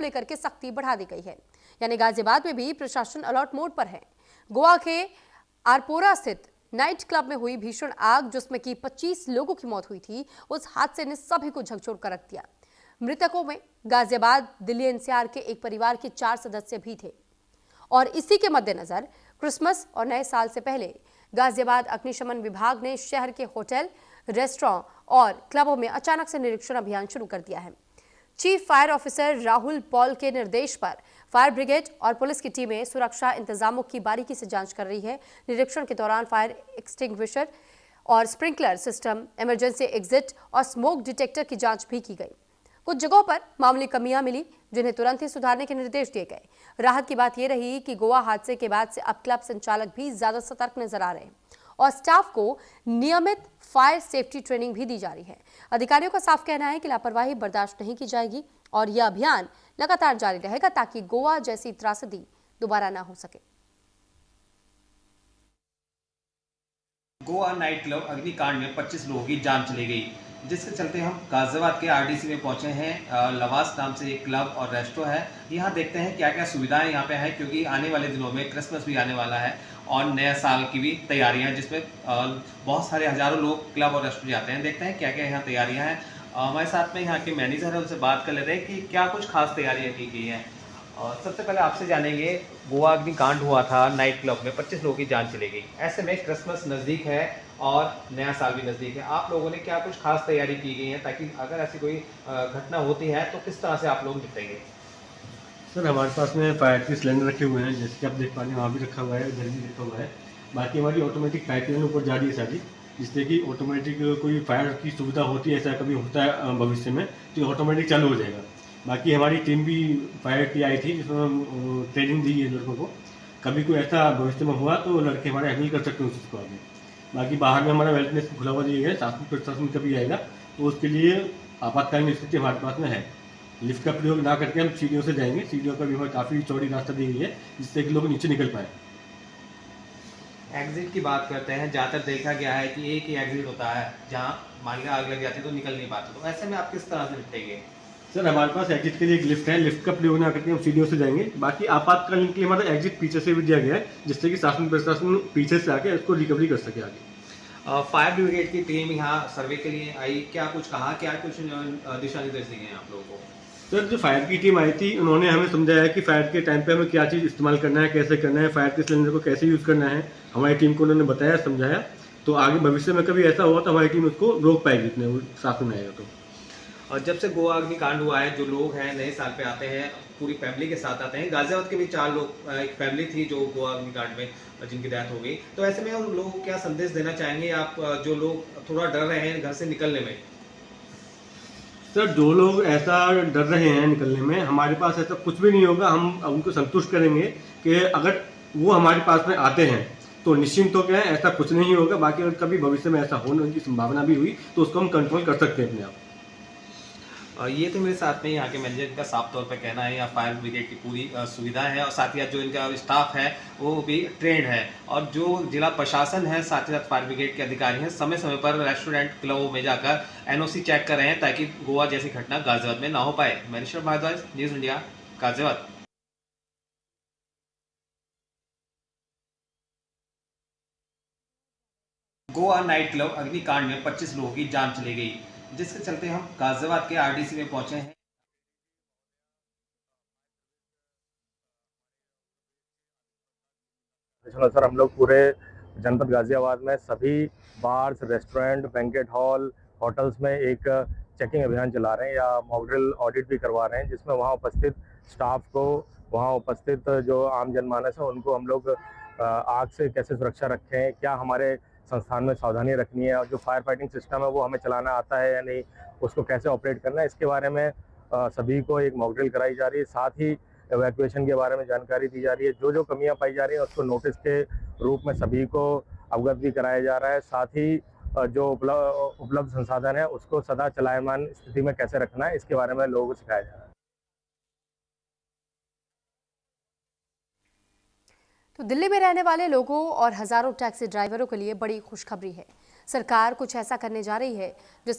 लेकर के सख्ती बढ़ा दी गई है। यानी गाजियाबाद में भी प्रशासन अलर्ट मोड पर है। गोवा के आरपोरा स्थित नाइट क्लब में हुई भीषण आग, जिसमें कि 25 लोगों की मौत हुई थी, उस हादसे ने सभी को झकझोर कर रख दिया। मृतकों में गाजियाबाद, दिल्ली एनसीआर के एक परिवार के 4 सदस्य भी थे। और इसी के मद्देनजर क्रिसमस और नए साल से पहले गाजियाबाद अग्निशमन विभाग ने शहर के होटल, रेस्टोरेंट और क्लबों में अचानक से निरीक्षण अभियान शुरू कर दिया है। Chief fire officer Rahul Paul के निर्देश पर फायर ब्रिगेड और पुलिस की टीमें सुरक्षा इंतजामों की बारीकी से जांच कर रही है। निरीक्षण के दौरान फायर एक्सटिंग्विशर और स्प्रिंकलर सिस्टम, इमरजेंसी एग्जिट और स्मोक डिटेक्टर की जांच भी की गई। कुछ जगहों पर मामूली कमियां मिली, जिन्हें तुरंत ही सुधारने के निर्देश दिए गए। राहत की बात यह रही कि गोवा हादसे के बाद से अब क्लब संचालक भी ज्यादा सतर्क नजर आ रहे हैं और स्टाफ को नियमित फायर सेफ्टी ट्रेनिंग भी दी जा रही है। अधिकारियों का साफ कहना है कि लापरवाही बर्दाश्त नहीं की जाएगी और यह अभियान लगातार जारी रहेगा ताकि गोवा जैसी त्रासदी दोबारा ना हो सके। गोवा नाइट क्लब अग्निकांड में 25 लोगों की जान चली गई, जिसके चलते हम गाजियाबाद के आरडीसी में पहुंचे हैं। लवास नाम से एक क्लब और रेस्टोरेंट है। यहाँ देखते हैं क्या क्या सुविधाएं यहाँ पे है, क्योंकि आने वाले दिनों में क्रिसमस भी आने वाला है और नया साल की भी तैयारियां हैं, जिसमें बहुत सारे हजारों लोग क्लब और रेस्टोरेंट जाते हैं। देखते हैं क्या क्या यहाँ तैयारियाँ हैं। हमारे साथ में यहाँ के मैनेजर है, उनसे बात कर लेते हैं कि क्या कुछ खास तैयारियाँ की गई हैं। और सबसे पहले आपसे जानेंगे, गोवा अग्निकांड हुआ था नाइट क्लब में, 25 लोगों की जान चली गई। ऐसे में क्रिसमस नज़दीक है और नया साल भी नज़दीक है। आप लोगों ने क्या कुछ खास तैयारी की गई है, ताकि अगर ऐसी कोई घटना होती है तो किस तरह से आप लोग निपटेंगे? सर, हमारे पास में फायर के सिलेंडर रखे हुए हैं, जैसे कि आप देख पा रहे हैं, वहाँ भी रखा हुआ है, इधर भी रखा हुआ है। बाकी हमारी ऑटोमेटिक पाइपलाइन ऊपर जा रही है सारी, जिससे कि ऑटोमेटिक कोई फायर की सुविधा होती है, ऐसा कभी होता है भविष्य में, तो ऑटोमेटिक चालू हो जाएगा। बाकी हमारी टीम भी फायर की आई थी, जिसमें ट्रेनिंग दी है लड़कों को। कभी कोई ऐसा भविष्य में हुआ तो लड़के हमारे हैंडल कर सकते हैं उस चीज़ को आगे। बाकी बाहर में हमारा वेलनेस खुला हुआ दिया है, शासन प्रशासन कभी आएगा तो उसके लिए आपातकालीन स्थिति हमारे पास में है। लिफ्ट का प्रयोग ना करके हम सीढ़ियों से जाएंगे। सीढ़ियों का भी हमें काफ़ी चौड़ी रास्ता दी गई है, जिससे कि लोग नीचे निकल पाए। एग्जिट की बात करते हैं। ज़्यादातर देखा गया है कि एक ही एग्जिट होता है, जहाँ मान लिया आग लग जाती है तो निकल नहीं पाते, तो ऐसे में आप किस तरह से निपटेंगे? सर, हमारे पास एग्जिट के लिए एक लिफ्ट है, लिफ्ट का प्रयोग ना करके हम सीढ़ियों से जाएंगे। बाकी आपातकालीन के लिए हमारा एग्जिट पीछे से भी दिया गया है, जिससे कि शासन प्रशासन पीछे से आके इसको रिकवरी कर सके आगे। फायर ब्रिगेड की टीम यहाँ सर्वे के लिए आई, क्या कुछ कहा, क्या कुछ दिशा निर्देश दिए हैं आप लोगों को? सर, जो फायर की टीम आई थी, उन्होंने हमें समझाया कि फायर के टाइम पे हमें क्या चीज़ इस्तेमाल करना है, कैसे करना है, फायर के सिलेंडर को कैसे यूज़ करना है। हमारी टीम को उन्होंने बताया, समझाया। तो आगे भविष्य में कभी ऐसा हुआ तो हमारी टीम उसको रोक पाएगी, इतने वो साथ में आएगा तो। और जब से गोवा अग्निकांड हुआ है, जो लोग हैं नए साल पे आते हैं, पूरी फैमिली के साथ आते हैं। गाजियाबाद के भी 4 लोग, एक फैमिली थी जो गोवा अग्निकांड में जिनकी डेथ हो गई, तो ऐसे में उन लोगों को क्या संदेश देना चाहेंगे आप, जो लोग थोड़ा डर रहे हैं घर से निकलने में? सर, जो लोग ऐसा डर रहे हैं निकलने में, हमारे पास ऐसा कुछ भी नहीं होगा। हम उनको संतुष्ट करेंगे कि अगर वो हमारे पास में आते हैं तो निश्चिंत हो गए, ऐसा कुछ नहीं होगा। बाकी अगर कभी भविष्य में ऐसा होने की संभावना भी हुई तो उसको हम कंट्रोल कर सकते हैं अपने आप। ये तो मेरे साथ में यहाँ के मैनेजर का साफ तौर पे कहना है, यहाँ फायर ब्रिगेड की पूरी सुविधा है और साथ ही साथ जो इनका स्टाफ है वो भी ट्रेंड है, और जो जिला प्रशासन है, साथ ही साथ फायर ब्रिगेड के अधिकारी हैं, समय समय पर रेस्टोरेंट, क्लबों में जाकर एनओसी चेक कर रहे हैं, ताकि गोवा जैसी घटना गाजियाबाद में ना हो पाए। Manisha Bhardwaj, news India, Ghaziabad. Goa night club अग्निकांड में 25 लोगों की जान चली गई, जिसके चलते हम गाजियाबाद के आरडीसी में पहुंचे हैं। सर, हम लोग पूरे जनपद गाजियाबाद में सभी bars, restaurant, banquet hall, hotels में एक चेकिंग अभियान चला रहे हैं या मॉक ड्रिल ऑडिट भी करवा रहे हैं, जिसमें वहाँ उपस्थित स्टाफ को, वहाँ उपस्थित जो आम जनमानस है, उनको हम लोग आग से कैसे सुरक्षा रखें, क्या हमारे संस्थान में सावधानी रखनी है, और जो फायर फाइटिंग सिस्टम है वो हमें चलाना आता है या नहीं, उसको कैसे ऑपरेट करना है, इसके बारे में सभी को एक मॉक ड्रिल कराई जा रही है। साथ ही एवैक्यूएशन के बारे में जानकारी दी जा रही है। जो जो कमियां पाई जा रही हैं उसको नोटिस के रूप में सभी को अवगत भी कराया जा रहा है। साथ ही जो उपलब्ध संसाधन है उसको सदा चलायमान स्थिति में कैसे रखना है, इसके बारे में लोगों को सिखाया जा रहा है। तो दिल्ली में रहने वाले लोगों और हजारों टैक्सी ड्राइवरों के लिए बड़ी खुशखबरी है। सरकार कुछ ऐसा करने जा रही है जिस